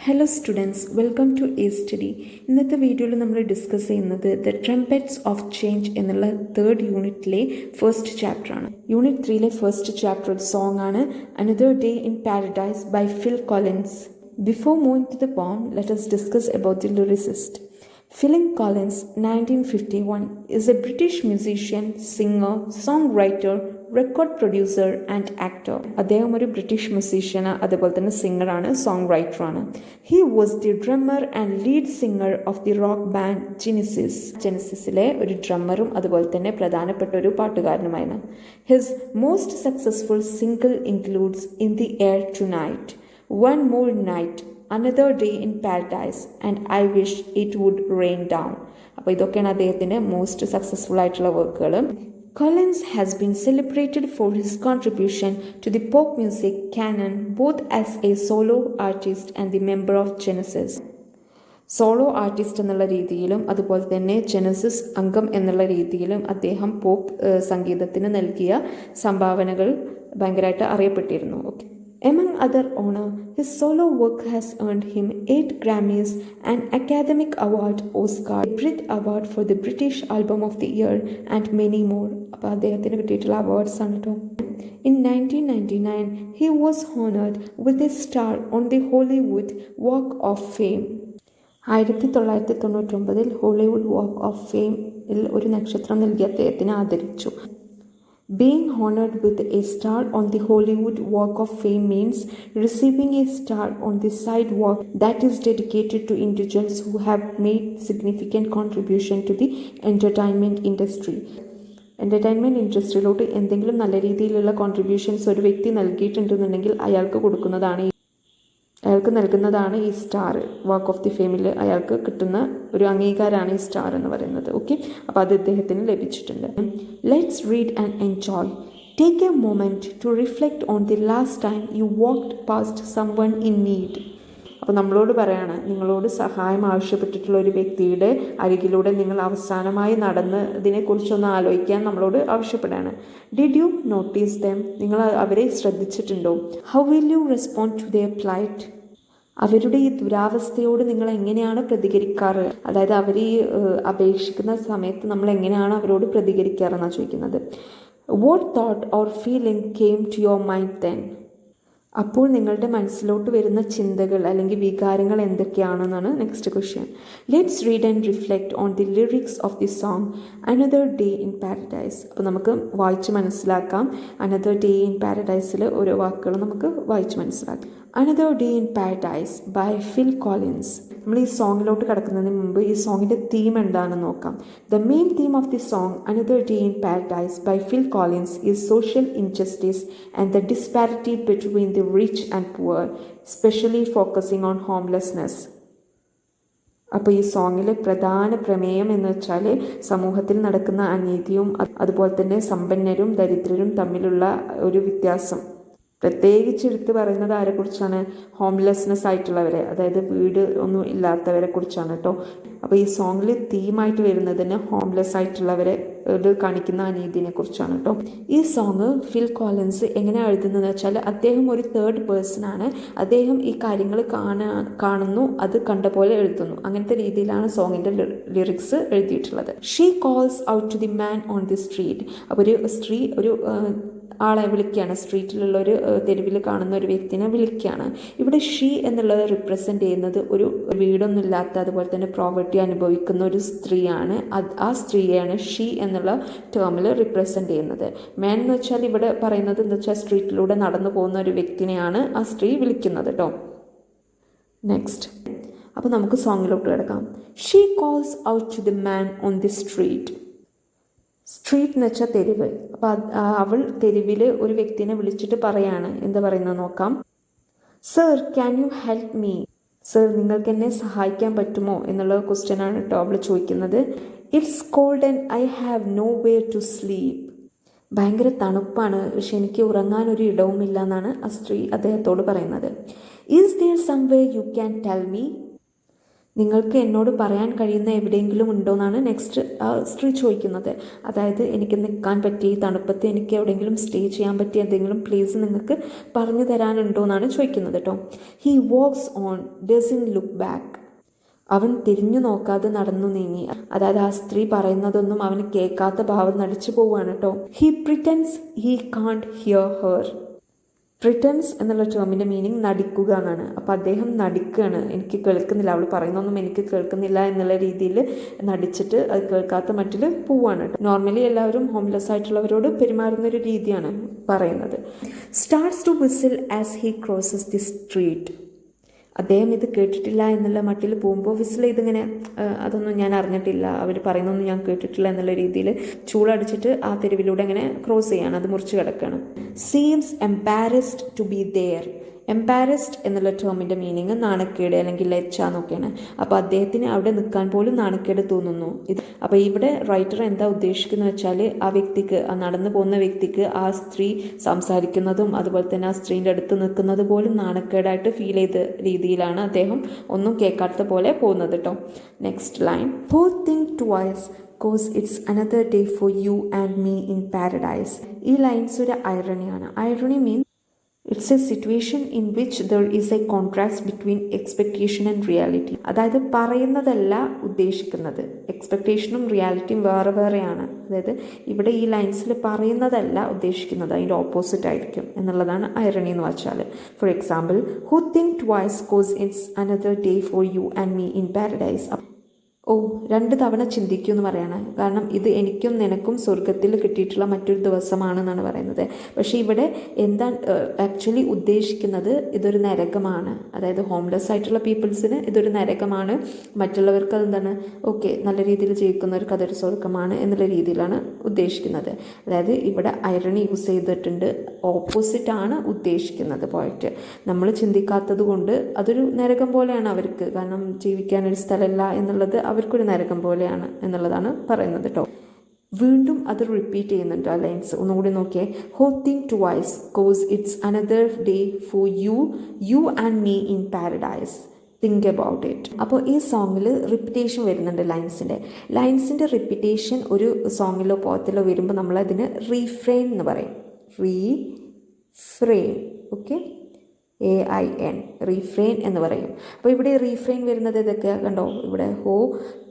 Hello students, welcome to a study. ഇന്നത്തെ വീഡിയോയിൽ നമ്മൾ ഡിസ്കസ് ചെയ്യുന്നത് ദ ട്രംപറ്റ്സ് ഓഫ് ചേഞ്ച് എന്നുള്ള തേർഡ് യൂണിറ്റിലെ ഫസ്റ്റ് ചാപ്റ്ററാണ്. യൂണിറ്റ് 3ലെ ഫസ്റ്റ് ചാപ്റ്റർ ഒരു സോങ് ആണ്, another day in paradise by Phil Collins. Before moving to the poem, let us discuss about the lyricist. Phil Collins, 1951, is a British musician, singer, songwriter, record producer and actor. അദ്ദേഹം ഒരു British മ്യൂസീഷ്യന്, അതുപോലെ തന്നെ സിംഗറാണ്, song റൈറ്ററാണ്. He was the drummer and lead singer of the rock band Genesis. ജെനിസിസിലെ ഒരു ഡ്രമ്മറും അതുപോലെ തന്നെ പ്രധാനപ്പെട്ട ഒരു പാട്ടുകാരനുമായിരുന്നു. His most successful single includes in the air tonight, one more night, Another Day in Paradise and I Wish It Would Rain Down. അപ്പോൾ ഇതൊക്കെയാണ് അദ്ദേഹത്തിൻ്റെ most successful ആയിട്ടുള്ള വർക്കുകൾ. Collins has been celebrated for his contribution to the pop music canon both as a solo artist and the member of Genesis. Solo artist എന്നുള്ള രീതിയിലും അതുപോലെ തന്നെ Genesis അംഗം എന്നുള്ള രീതിയിലും അദ്ദേഹം പോപ്പ് സംഗീതത്തിന് നൽകിയ സംഭാവനകൾ ഭയങ്കരമായിട്ട് അറിയപ്പെട്ടിരുന്നു. Okay. Among other honor, his solo work has earned him 8 Grammys, an Academic Award, Oscar, a Brit Award for the British Album of the Year and many more. അപ്പോൾ അദ്ദേഹത്തിന് കിട്ടിയിട്ടുള്ള അവാർഡ്സ് ആണ് കേട്ടോ. In 1999, he was honored with a star on the Hollywood Walk of Fame. 1999 Hollywood walk of ഫെയിമിൽ ഒരു നക്ഷത്രം നൽകി അദ്ദേഹത്തിനെ ആദരിച്ചു. Being honored with a star on the Hollywood Walk of Fame means receiving a star on the sidewalk that is dedicated to individuals who have made significant contribution to the entertainment industry. Entertainment ഇൻഡസ്ട്രിയിലോട്ട് എന്തെങ്കിലും നല്ല രീതിയിലുള്ള contributions ഒരു വ്യക്തി നൽകിയിട്ടുണ്ടെന്നുണ്ടെങ്കിൽ അയാൾക്ക് നൽകുന്നതാണ് ഈ star. Walk of the ഫെയിമിൽ അയാൾക്ക് കിട്ടുന്ന ഒരു അംഗീകാരമാണ് ഈ സ്റ്റാർ എന്ന് പറയുന്നത്. ഓക്കെ, അപ്പോൾ അത് ഇദ്ദേഹത്തിന് ലഭിച്ചിട്ടുണ്ട്. Let's read and enjoy. Take a moment to reflect on the last time you walked past someone in need. അപ്പോൾ നമ്മളോട് പറയാണ്, നിങ്ങളോട് സഹായം ആവശ്യപ്പെട്ടിട്ടുള്ള ഒരു വ്യക്തിയുടെ അരികിലൂടെ നിങ്ങൾ അവസാനമായി നടന്നതിനെക്കുറിച്ചൊന്ന് ആലോചിക്കാൻ നമ്മളോട് ആവശ്യപ്പെടുകയാണ്. Did you notice them? നിങ്ങൾ അവരെ ശ്രദ്ധിച്ചിട്ടുണ്ടോ? How will you respond to their plight? അവരുടെ ഈ ദുരാവസ്ഥയോട് നിങ്ങൾ എങ്ങനെയാണ് പ്രതികരിക്കാറ്? അതായത് അവർ ഈ അപേക്ഷിക്കുന്ന സമയത്ത് നമ്മൾ എങ്ങനെയാണ് അവരോട് പ്രതികരിക്കാറെന്നാണ് ചോദിക്കുന്നത്. What thought or feeling came to your mind then? അപ്പോൾ നിങ്ങളുടെ മനസ്സിലോട്ട് വരുന്ന ചിന്തകൾ അല്ലെങ്കിൽ വികാരങ്ങൾ എന്തൊക്കെയാണെന്നാണ് next question. Let's read and reflect on the lyrics of the song another day in paradise. അപ്പോൾ നമുക്ക് വായിച്ച് മനസ്സിലാക്കാം. അനദർ ഡേ ഇൻ പാരഡൈസിൽ ഓരോ വാക്കുകൾ നമുക്ക് വായിച്ച് മനസ്സിലാക്കാം. Another day in paradise by Phil Collins. നമ്മൾ ഈ സോങ്ങിലോട്ട് കിടക്കുന്നതിന് മുമ്പ് ഈ സോങ്ങിൻ്റെ തീം എന്താണെന്ന് നോക്കാം. The main theme of the song another day in paradise by Phil Collins is social injustice and the disparity between the rich and poor, specially focusing on homelessness. അപ്പോൾ ഈ സോങ്ങിലെ പ്രധാന പ്രമേയം എന്ന് വെച്ചാൽ സമൂഹത്തിൽ നടക്കുന്ന അനീതിയും അതുപോലെ തന്നെ സമ്പന്നരും ദരിദ്രരും തമ്മിലുള്ള ഒരു വ്യത്യാസം. പ്രത്യേകിച്ച് എടുത്ത് പറയുന്നത് ആരെക്കുറിച്ചാണ്? ഹോംലെസ്നെസ് ആയിട്ടുള്ളവരെ, അതായത് വീട് ഒന്നും ഇല്ലാത്തവരെ കുറിച്ചാണ് കേട്ടോ. അപ്പോൾ ഈ സോങ്ങിൽ തീമായിട്ട് വരുന്നതിന് ഹോംലെസ് ആയിട്ടുള്ളവരെ കാണിക്കുന്ന അനീതിനെ കുറിച്ചാണ് കേട്ടോ. ഈ സോങ് ഫിൽ കോളിൻസ് എങ്ങനെയാണ് എഴുതുന്നതെന്ന് വെച്ചാൽ, അദ്ദേഹം ഒരു തേർഡ് പേഴ്സൺ ആണ്. അദ്ദേഹം ഈ കാര്യങ്ങൾ കാണുന്നു, അത് കണ്ട പോലെ എഴുതുന്നു. അങ്ങനത്തെ രീതിയിലാണ് സോങ്ങിൻ്റെ ലിറിക്സ് എഴുതിയിട്ടുള്ളത്. She calls out to the man on the street. അപ്പോൾ ഒരു ആളെ വിളിക്കുകയാണ്, സ്ട്രീറ്റിലുള്ള ഒരു തെരുവിൽ കാണുന്ന ഒരു വ്യക്തിനെ വിളിക്കുകയാണ്. ഇവിടെ ഷീ എന്നുള്ളത് റിപ്രസെൻ്റ് ചെയ്യുന്നത് ഒരു വീടൊന്നും ഇല്ലാത്ത അതുപോലെ തന്നെ പ്രോവർട്ടി അനുഭവിക്കുന്ന ഒരു സ്ത്രീയാണ്. ആ സ്ത്രീയാണ് ഷീ എന്നുള്ള ടേമിൽ റിപ്രസെൻ്റ് ചെയ്യുന്നത്. മാൻ എന്ന് വെച്ചാൽ ഇവിടെ പറയുന്നത് എന്താ വെച്ചാൽ സ്ട്രീറ്റിലൂടെ നടന്നു പോകുന്ന ഒരു വ്യക്തിനെയാണ് ആ സ്ത്രീ വിളിക്കുന്നത് കേട്ടോ. നെക്സ്റ്റ്, അപ്പോൾ നമുക്ക് സോങ്ങിലോട്ട് കിടക്കാം. She calls out to the man on the street. Street എന്ന് വെച്ചാൽ തെരുവ്. അപ്പോൾ അവൾ തെരുവിൽ ഒരു വ്യക്തിനെ വിളിച്ചിട്ട് പറയാണ്. എന്താ പറയുന്നത് നോക്കാം. Sir, can you help me? Sir, നിങ്ങൾക്ക് എന്നെ സഹായിക്കാൻ പറ്റുമോ എന്നുള്ള ക്വസ്റ്റ്യനാണ് കേട്ടോ അവൾ ചോദിക്കുന്നത്. It's cold and I have nowhere to sleep. ഭയങ്കര തണുപ്പാണ്, പക്ഷെ എനിക്ക് ഉറങ്ങാനൊരു ഇടവുമില്ല എന്നാണ് ആ സ്ത്രീ അദ്ദേഹത്തോട് പറയുന്നത്. Is there somewhere you can tell me? നിങ്ങൾക്ക് എന്നോട് പറയാൻ കഴിയുന്ന എവിടെയെങ്കിലും ഉണ്ടോ എന്നാണ് നെക്സ്റ്റ് സ്ത്രീ ചോദിക്കുന്നത്. അതായത് എനിക്ക് നിൽക്കാൻ പറ്റിയ ഈ തണുപ്പത്ത് എനിക്ക് എവിടെയെങ്കിലും സ്റ്റേ ചെയ്യാൻ പറ്റിയ എന്തെങ്കിലും പ്ലേസ് നിങ്ങൾക്ക് പറഞ്ഞു തരാനുണ്ടോ എന്നാണ് ചോദിക്കുന്നത് കേട്ടോ. He wax on dozen look back. അവൻ തിരിഞ്ഞു നോക്കാതെ നടന്നു നീങ്ങി. അതായത് ആ സ്ത്രീ പറയുന്നതൊന്നും അവന് കേൾക്കാത്ത ഭാവം നടിച്ചു പോവുകയാണ് കേട്ടോ. He pretends he can't here her. Pretends എന്നുള്ള ടേമിൻ്റെ മീനിങ് നടിക്കുക എന്നാണ്. അപ്പോൾ അദ്ദേഹം നടിക്കുകയാണ്, എനിക്ക് കേൾക്കുന്നില്ല, അവൾ പറയുന്നൊന്നും എനിക്ക് കേൾക്കുന്നില്ല എന്നുള്ള രീതിയിൽ നടിച്ചിട്ട് അത് കേൾക്കാത്ത മട്ടിൽ പോവാണ്. നോർമലി എല്ലാവരും ഹോംലെസ് ആയിട്ടുള്ളവരോട് പെരുമാറുന്ന ഒരു രീതിയാണ് പറയുന്നത്. Starts to whistle as he crosses the street. അദ്ദേഹം ഇത് കേട്ടിട്ടില്ല എന്നുള്ള മട്ടിൽ പോകുമ്പോൾ വിസിൽ ചെയ്തിങ്ങനെ അതൊന്നും ഞാൻ അറിഞ്ഞിട്ടില്ല, അവർ പറയുന്നൊന്നും ഞാൻ കേട്ടിട്ടില്ല എന്നുള്ള രീതിയിൽ ചൂളടിച്ചിട്ട് ആ തെരുവിലൂടെ അങ്ങനെ ക്രോസ് ചെയ്യാണ്, അത് മുറിച്ച് കിടക്കുകയാണ്. Seems embarrassed to be there. Embarrassed എന്നുള്ള ടേമിൻ്റെ മീനിങ് നാണക്കേട് അല്ലെങ്കിൽ ലജ്ജ എന്നൊക്കെയാണ്. അപ്പോൾ അദ്ദേഹത്തിന് അവിടെ നിൽക്കാൻ പോലും നാണക്കേട് തോന്നുന്നു. അപ്പോൾ ഇവിടെ റൈറ്റർ എന്താ ഉദ്ദേശിക്കുന്നത് വെച്ചാൽ ആ വ്യക്തിക്ക്, ആ നടന്നു പോകുന്ന വ്യക്തിക്ക് ആ സ്ത്രീ സംസാരിക്കുന്നതും അതുപോലെ തന്നെ ആ സ്ത്രീൻ്റെ അടുത്ത് നിൽക്കുന്നത് പോലും നാണക്കേടായിട്ട് ഫീൽ ചെയ്ത രീതിയിലാണ് അദ്ദേഹം ഒന്നും കേൾക്കാത്ത പോലെ പോകുന്നത് കേട്ടോ. Next line, who think twice cause it's another day for you and me in paradise. ഈ ലൈൻസ് ഒരു ഐറണിയാണ്. Irony means it's A situation in which there is A contrast between expectation and reality. അതായത് പറയുന്നതല്ല ഉദ്ദേശിക്കുന്നത്, എക്സ്പെക്ടേഷനും റിയാലിറ്റിയും വേറെ വേറെയാണ്. അതായത് ഇവിടെ ഈ ലൈൻസിൽ പറയുന്നതല്ല ഉദ്ദേശിക്കുന്നത്, അതിൻ്റെ ഓപ്പോസിറ്റ് ആയിരിക്കും എന്നുള്ളതാണ് ഐറണി എന്ന് വെച്ചാൽ. For example, who think twice cause it's another day for you and me in paradise. 2 തവണ ചിന്തിക്കൂ എന്ന് പറയാണ്. കാരണം ഇത് എനിക്കും നിനക്കും സ്വർഗത്തിൽ കിട്ടിയിട്ടുള്ള മറ്റൊരു ദിവസമാണെന്നാണ് പറയുന്നത്. പക്ഷേ ഇവിടെ എന്താ ആക്ച്വലി ഉദ്ദേശിക്കുന്നത്, ഇതൊരു നരകമാണ്. അതായത് ഹോംലെസ് ആയിട്ടുള്ള പീപ്പിൾസിന് ഇതൊരു നരകമാണ്, മറ്റുള്ളവർക്ക് അതെന്താണ് ഓക്കെ നല്ല രീതിയിൽ ജീവിക്കുന്നവർക്ക് അതൊരു സ്വർഗമാണ് എന്നുള്ള രീതിയിലാണ് ഉദ്ദേശിക്കുന്നത്. അതായത് ഇവിടെ ഐറണി യൂസ് ചെയ്തിട്ടുണ്ട്, ഓപ്പോസിറ്റാണ് ഉദ്ദേശിക്കുന്നത് പോയിട്ട്. നമ്മൾ ചിന്തിക്കാത്തത് കൊണ്ട് അതൊരു നരകം പോലെയാണ് അവർക്ക്, കാരണം ജീവിക്കാനൊരു സ്ഥലമില്ല എന്നുള്ളത് അവർക്കൊരു നരകം പോലെയാണ് എന്നുള്ളതാണ് പറയുന്നത് കേട്ടോ. വീണ്ടും അത് റിപ്പീറ്റ് ചെയ്യുന്നുണ്ട് ആ ലൈൻസ്, ഒന്നുകൂടി നോക്കിയേ. Oh think twice cause it's another day for you and me in paradise. Think about it. അപ്പോൾ ഈ സോങ്ങിൽ റിപ്പിറ്റേഷൻ വരുന്നുണ്ട് ലൈൻസിൻ്റെ റിപ്പിറ്റേഷൻ ഒരു സോങ്ങിലോ പോത്തിലോ വരുമ്പോൾ നമ്മളതിന് റീഫ്രെയിൻ എന്ന് പറയും. റീഫ്രെയിൻ, ഓക്കെ, AIN, റീഫ്രെയിൻ എന്ന് പറയും. അപ്പോൾ ഇവിടെ റീഫ്രെയിൻ വരുന്നത് ഇതൊക്കെയാണ് കണ്ടോ. ഇവിടെ oh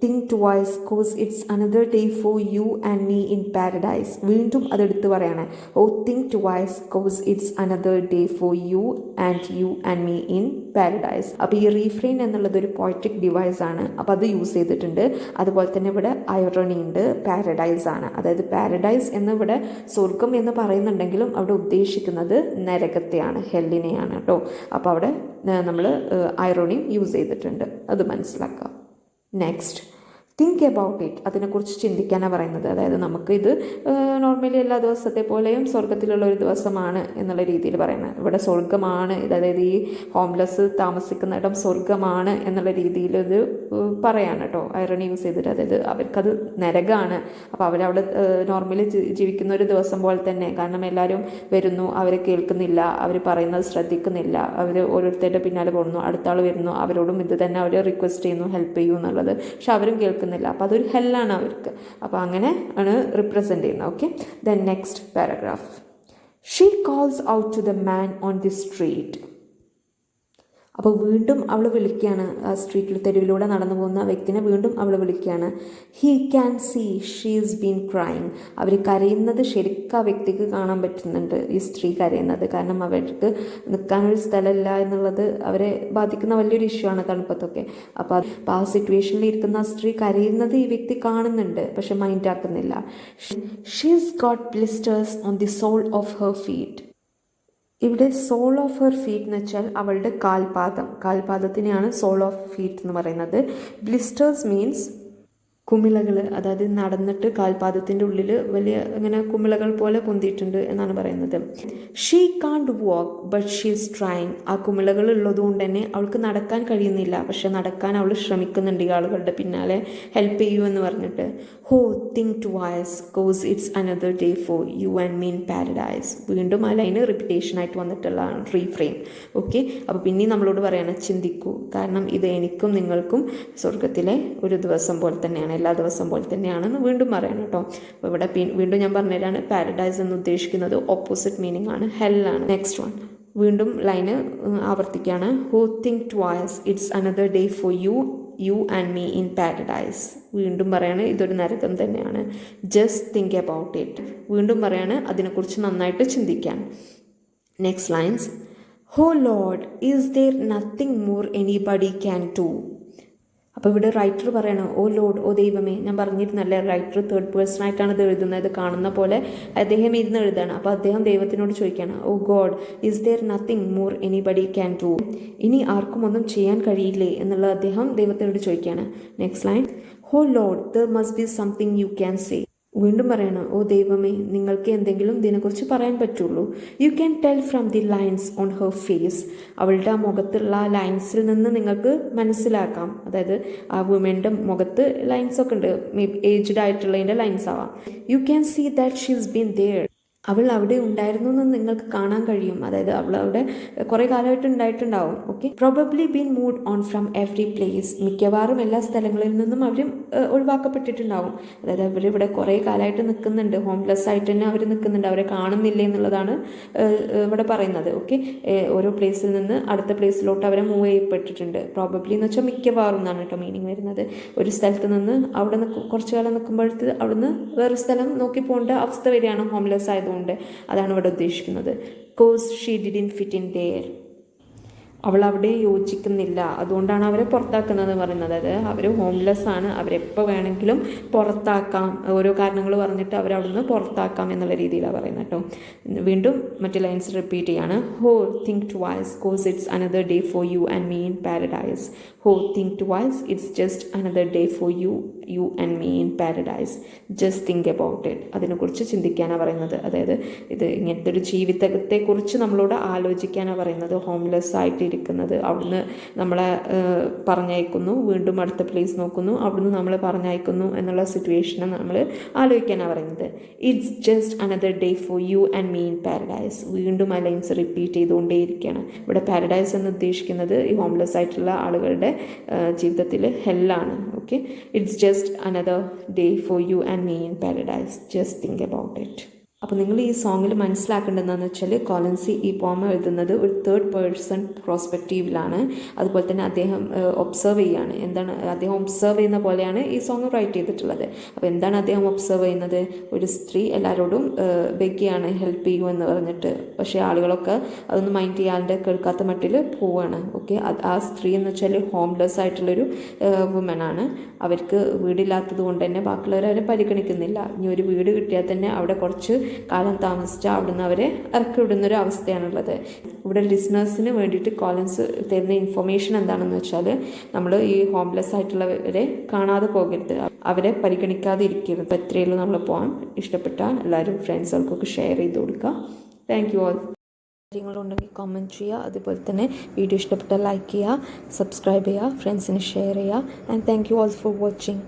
think twice cause it's another day for you and me in paradise. വീണ്ടും അതെടുത്ത് പറയാണ്, oh think twice cause it's another day for you and me in paradise. അപ്പോൾ ഈ റീഫ്രെയിൻ എന്നുള്ളത് ഒരു പോയട്രിക് ഡിവൈസ് ആണ്, അപ്പോൾ അത് യൂസ് ചെയ്തിട്ടുണ്ട്. അതുപോലെ തന്നെ ഇവിടെ ഐറണി ഉണ്ട്, പാരഡൈസ് ആണ്. അതായത് പാരഡൈസ് എന്നിവിടെ സ്വർഗം എന്ന് പറയുന്നുണ്ടെങ്കിലും അവിടെ ഉദ്ദേശിക്കുന്നത് നരകത്തെയാണ്, ഹെല്ലിനെയാണ് കേട്ടോ. അപ്പോൾ അവിടെ നമ്മൾ ഐറോണിയും യൂസ് ചെയ്തിട്ടുണ്ട്, അത് മനസ്സിലാക്കുക. Next, think about it. അതിനെക്കുറിച്ച് ചിന്തിക്കാനാണ് പറയുന്നത്. അതായത് നമുക്ക് ഇത് നോർമലി എല്ലാ ദിവസത്തെ പോലെയും സ്വർഗത്തിലുള്ള ഒരു ദിവസമാണ് എന്നുള്ള രീതിയിൽ പറയുന്നത്. ഇവിടെ സ്വർഗമാണ്, അതായത് ഈ ഹോംലെസ് താമസിക്കുന്ന ഇടം സ്വർഗമാണ് എന്നുള്ള രീതിയിൽ ഇത് പറയാണ് കേട്ടോ, ഐറണി യൂസ് ചെയ്തിട്ട്. അതായത് അവർക്കത് നരകമാണ്. അപ്പോൾ അവരവിടെ നോർമലി ജീവിക്കുന്ന ഒരു ദിവസം പോലെ തന്നെ, കാരണം എല്ലാവരും വരുന്നു, അവരെ കേൾക്കുന്നില്ല, അവർ പറയുന്നത് ശ്രദ്ധിക്കുന്നില്ല, അവർ ഓരോരുത്തരുടെ പിന്നാലെ പോകുന്നു, അടുത്ത ആൾ വരുന്നു, അവരോടും ഇത് തന്നെ അവർ റിക്വസ്റ്റ് ചെയ്യുന്നു, ഹെൽപ്പ് ചെയ്യൂ എന്നുള്ളത്. പക്ഷെ അവരും കേൾക്കുന്നില്ല. അപ്പോൾ അതൊരു ഹെല്ലാണ് അവർക്ക്. അപ്പോൾ അങ്ങനെ ആണ് റിപ്രസെൻ്റ് ചെയ്യുന്നത്. Okay, then next paragraph. She calls out to the man on the street. അപ്പോൾ വീണ്ടും അവൾ വിളിക്കുകയാണ്, ആ സ്ട്രീറ്റിൽ തെരുവിലൂടെ നടന്നു പോകുന്ന വ്യക്തിനെ വീണ്ടും അവൾ വിളിക്കുകയാണ്. He can see she is been crying. അവർ കരയുന്നത് ശരിക്കും ആ വ്യക്തിക്ക് കാണാൻ പറ്റുന്നുണ്ട്, ഈ സ്ത്രീ കരയുന്നത്. കാരണം അവർക്ക് നിൽക്കാനൊരു സ്ഥലമില്ല എന്നുള്ളത് അവരെ ബാധിക്കുന്ന വലിയൊരു ഇഷ്യൂ ആണ് തണുപ്പത്തൊക്കെ. അപ്പോൾ ആ സിറ്റുവേഷനിൽ ഇരിക്കുന്ന ആ സ്ത്രീ കരയുന്നത് ഈ വ്യക്തി കാണുന്നുണ്ട്, പക്ഷെ mind ആക്കുന്നില്ല. She is got blisters on the soul of her feet. ഇവിടെ സോൾ ഓഫ് ഹെർ ഫീറ്റ് എന്ന് വെച്ചാൽ അവളുടെ കാൽപാദത്തിനെയാണ് സോൾ ഓഫ് ഫീറ്റ് എന്ന് പറയുന്നത്. ബ്ലിസ്റ്റേഴ്സ് മീൻസ് കുമിളകൾ, അതായത് നടന്നിട്ട് കാൽപാദത്തിൻ്റെ ഉള്ളിൽ വലിയ ഇങ്ങനെ കുമിളകൾ പോലെ പൊന്തിയിട്ടുണ്ട് എന്നാണ് പറയുന്നത്. ഷീ കാണ്ട് വാക്ക് ബട്ട് ഷീ ഈസ് ട്രൈങ്. ആ കുമിളകൾ ഉള്ളതുകൊണ്ട് തന്നെ അവൾക്ക് നടക്കാൻ കഴിയുന്നില്ല, പക്ഷെ നടക്കാൻ അവൾ ശ്രമിക്കുന്നുണ്ട് ഈ ആളുകളുടെ പിന്നാലെ ഹെൽപ്പ് ചെയ്യൂ എന്ന് പറഞ്ഞിട്ട്. Oh think twice cause it's another day for you and me in paradise. വീണ്ടും ആ ലൈന് റിപ്പിറ്റേഷനായിട്ട് വന്നിട്ടുള്ളതാണ്, റീഫ്രെയിം. ഓക്കെ, അപ്പോൾ പിന്നെയും നമ്മളോട് പറയാണ് ചിന്തിക്കൂ, കാരണം ഇത് എനിക്കും നിങ്ങൾക്കും സ്വർഗത്തിലെ ഒരു ദിവസം പോലെ തന്നെയാണ്, എല്ലാ ദിവസം പോലെ തന്നെയാണെന്ന് വീണ്ടും പറയണം കേട്ടോ. അപ്പോൾ ഇവിടെ വീണ്ടും ഞാൻ പറഞ്ഞുതരാണ്, പാരഡൈസ് എന്ന് ഉദ്ദേശിക്കുന്നത് ഓപ്പോസിറ്റ് മീനിങ് ആണ്, ഹെല്ലാണ്. നെക്സ്റ്റ് വൺ, വീണ്ടും ലൈന് ആവർത്തിക്കുകയാണ്. Who think twice it's another day for you and me in paradise. വീണ്ടും പറയാണ് ഇതൊരു നരകം തന്നെയാണ്. Just think about it. വീണ്ടും പറയാണ് അതിനെക്കുറിച്ച് നന്നായിട്ട് ചിന്തിക്കാൻ. നെക്സ്റ്റ് ലൈൻസ്, ഹോ Lord is there nothing more anybody can do. അപ്പോൾ ഇവിടെ റൈറ്റർ പറയണം, ഓ ലോഡ്, ഓ ദൈവമേ. ഞാൻ പറഞ്ഞിരുന്നല്ലേ റൈറ്റർ തേർഡ് പേഴ്സൺ ആയിട്ടാണ് ഇത് എഴുതുന്നത്, കാണുന്ന പോലെ അദ്ദേഹം ഇരുന്ന് എഴുതാണ്. അപ്പോൾ അദ്ദേഹം ദൈവത്തിനോട് ചോദിക്കുകയാണ്, ഓ God, is there nothing more anybody can do. ഇനി ആർക്കും ഒന്നും ചെയ്യാൻ കഴിയില്ലേ എന്നുള്ളത് അദ്ദേഹം ദൈവത്തിനോട് ചോദിക്കുകയാണ്. നെക്സ്റ്റ് ലൈൻ, ഹോ load, there must be something you can say. വീണ്ടും പറയണം, ഓ ദൈവമേ, നിങ്ങൾക്ക് എന്തെങ്കിലും ഇതിനെക്കുറിച്ച് പറയാൻ പറ്റുള്ളൂ. U can tell from the lines on her face. അവളുടെ ആ മുഖത്തുള്ള ലൈൻസിൽ നിന്ന് നിങ്ങൾക്ക് മനസ്സിലാക്കാം. അതായത് ആ വുമൻ്റെ മുഖത്ത് ലൈൻസ് ഒക്കെ ഉണ്ട്, ഏജ്ഡ് ആയിട്ടുള്ളതിൻ്റെ ലൈൻസ് ആവാം. You can see that she is been there. അവൾ അവിടെ ഉണ്ടായിരുന്നു എന്ന് നിങ്ങൾക്ക് കാണാൻ കഴിയും. അതായത് അവൾ അവിടെ കുറേ കാലമായിട്ട് ഉണ്ടായിട്ടുണ്ടാവും. Okay, probably been mood on from every place. മിക്കവാറും എല്ലാ സ്ഥലങ്ങളിൽ നിന്നും അവർ ഒഴിവാക്കപ്പെട്ടിട്ടുണ്ടാവും. അതായത് അവരിവിടെ കുറേ കാലമായിട്ട് നിൽക്കുന്നുണ്ട്, ഹോംലെസ് ആയിട്ട് തന്നെ അവർ നിൽക്കുന്നുണ്ട്, അവരെ കാണുന്നില്ല എന്നുള്ളതാണ് ഇവിടെ പറയുന്നത്. ഓക്കെ, ഓരോ പ്ലേസിൽ നിന്ന് അടുത്ത പ്ലേസിലോട്ട് അവരെ മൂവ് ചെയ്യപ്പെട്ടിട്ടുണ്ട്. പ്രോബബ്ലി എന്ന് വെച്ചാൽ മിക്കവാറും എന്നാണ് കേട്ടോ മീനിങ് വരുന്നത്. ഒരു സ്ഥലത്ത് നിന്ന് അവിടെ കുറച്ച് കാലം നിൽക്കുമ്പോഴത്ത് അവിടുന്ന് വേറെ സ്ഥലം നോക്കി പോകേണ്ട അവസ്ഥ വരികയാണ് ഹോംലെസ് ആയതുകൊണ്ട്. അതാണ് ഇവിടെ ഉദ്ദേശിക്കുന്നത്. Cause she didn't fit in there. അവൾ അവിടെ യോജിക്കുന്നില്ല, അതുകൊണ്ടാണ് അവരെ പുറത്താക്കുന്നത് പറയുന്നത്. അതായത് അവർ ഹോംലെസ് ആണ്, അവരെപ്പോൾ വേണമെങ്കിലും പുറത്താക്കാം, ഓരോ കാരണങ്ങൾ പറഞ്ഞിട്ട് അവരവിടുന്ന് പുറത്താക്കാം എന്നുള്ള രീതിയിലാണ് പറയുന്നത് കേട്ടോ. വീണ്ടും മറ്റു ലൈൻസ് റിപ്പീറ്റ് ചെയ്യാണ്. ഹോ think twice cause it's another day for you and me in paradise. ഹോ think twice it's just another day for you and me in paradise. Just think about it. അതിനെക്കുറിച്ച് ചിന്തിക്കാനാണ് പറയുന്നത്. അതായത് ഇത് ഇങ്ങനത്തെ ഒരു ജീവിതത്തെക്കുറിച്ച് നമ്മളോട് ആലോചിക്കാനാണ് പറയുന്നത്. ഹോംലെസ് ആയിട്ട് ഇരിക്കുന്നത്, അവിടുന്ന് നമ്മളെ പറഞ്ഞയക്കുന്നു, വീണ്ടും അടുത്ത പ്ലേസ് നോക്കുന്നു, അവിടുന്ന് നമ്മളെ പറഞ്ഞയക്കുന്നു എന്നുള്ള സിറ്റുവേഷനെ നമ്മൾ ആലോചിക്കാനാണ് പറയുന്നത്. It's just another day for you and me in paradise. വീണ്ടും ആ ലൈൻസ് റിപ്പീറ്റ് ചെയ്തുകൊണ്ടേയിരിക്കുകയാണ്. ഇവിടെ പാരഡൈസ് എന്ന് ഉദ്ദേശിക്കുന്നത് ഈ ഹോംലെസ് ആയിട്ടുള്ള ആളുകളുടെ ജീവിതത്തിൽ ഹെല്ലാണ്. Okay, it's just another day for you and me in paradise. Just think about it. അപ്പോൾ നിങ്ങൾ ഈ സോങ്ങിൽ മനസ്സിലാക്കേണ്ടതെന്ന് വെച്ചാൽ കോളിൻസ് ഈ പോം എഴുതുന്നത് ഒരു തേർഡ് പേഴ്സൺ പ്രോസ്പെക്റ്റീവിലാണ്. അതുപോലെ തന്നെ അദ്ദേഹം ഒബ്സർവ് ചെയ്യുകയാണ്. എന്താണ് അദ്ദേഹം ഒബ്സർവ് ചെയ്യുന്ന പോലെയാണ് ഈ സോങ് റൈറ്റ് ചെയ്തിട്ടുള്ളത്. അപ്പോൾ എന്താണ് അദ്ദേഹം ഒബ്സർവ് ചെയ്യുന്നത്? ഒരു സ്ത്രീ എല്ലാവരോടും ബെഗ്ഗിയാണ് ഹെൽപ്പ് ചെയ്യൂ എന്ന് പറഞ്ഞിട്ട്, പക്ഷേ ആളുകളൊക്കെ അതൊന്നും മൈൻഡ് ചെയ്യാണ്ട് കേൾക്കാത്ത മട്ടിൽ പോവുകയാണ്. ഓക്കെ, ആ സ്ത്രീ എന്ന് വെച്ചാൽ ഹോംലെസ് ആയിട്ടുള്ളൊരു വുമനാണ്. അവർക്ക് വീടില്ലാത്തത് കൊണ്ട് തന്നെ ബാക്കിയുള്ളവരെ പരിഗണിക്കുന്നില്ല. ഇനി ഒരു വീട് കിട്ടിയാൽ തന്നെ അവിടെ കുറച്ച് കാലം താമസിച്ചാൽ അവിടുന്ന് അവരെ ഇറക്കി വിടുന്നൊരു അവസ്ഥയാണുള്ളത്. ഇവിടെ ലിസണേഴ്സിന് വേണ്ടിയിട്ട് കോളിൻസ് തരുന്ന ഇൻഫർമേഷൻ എന്താണെന്ന് വെച്ചാൽ, നമ്മൾ ഈ ഹോംലെസ് ആയിട്ടുള്ളവരെ കാണാതെ പോകരുത്, അവരെ പരിഗണിക്കാതെ ഇരിക്കരുത്. അപ്പോൾ എത്രയുള്ളൂ നമ്മൾ പോകാൻ. ഇഷ്ടപ്പെട്ട എല്ലാവരും ഫ്രണ്ട്സുകൾക്കൊക്കെ ഷെയർ ചെയ്ത് കൊടുക്കുക. Thank you all. കാര്യങ്ങളുണ്ടെങ്കിൽ കമൻറ്റ് ചെയ്യുക. അതുപോലെ തന്നെ വീഡിയോ ഇഷ്ടപ്പെട്ടാൽ ലൈക്ക് ചെയ്യുക, സബ്സ്ക്രൈബ് ചെയ്യുക, ഫ്രണ്ട്സിന് ഷെയർ ചെയ്യുക. And thank you all for watching.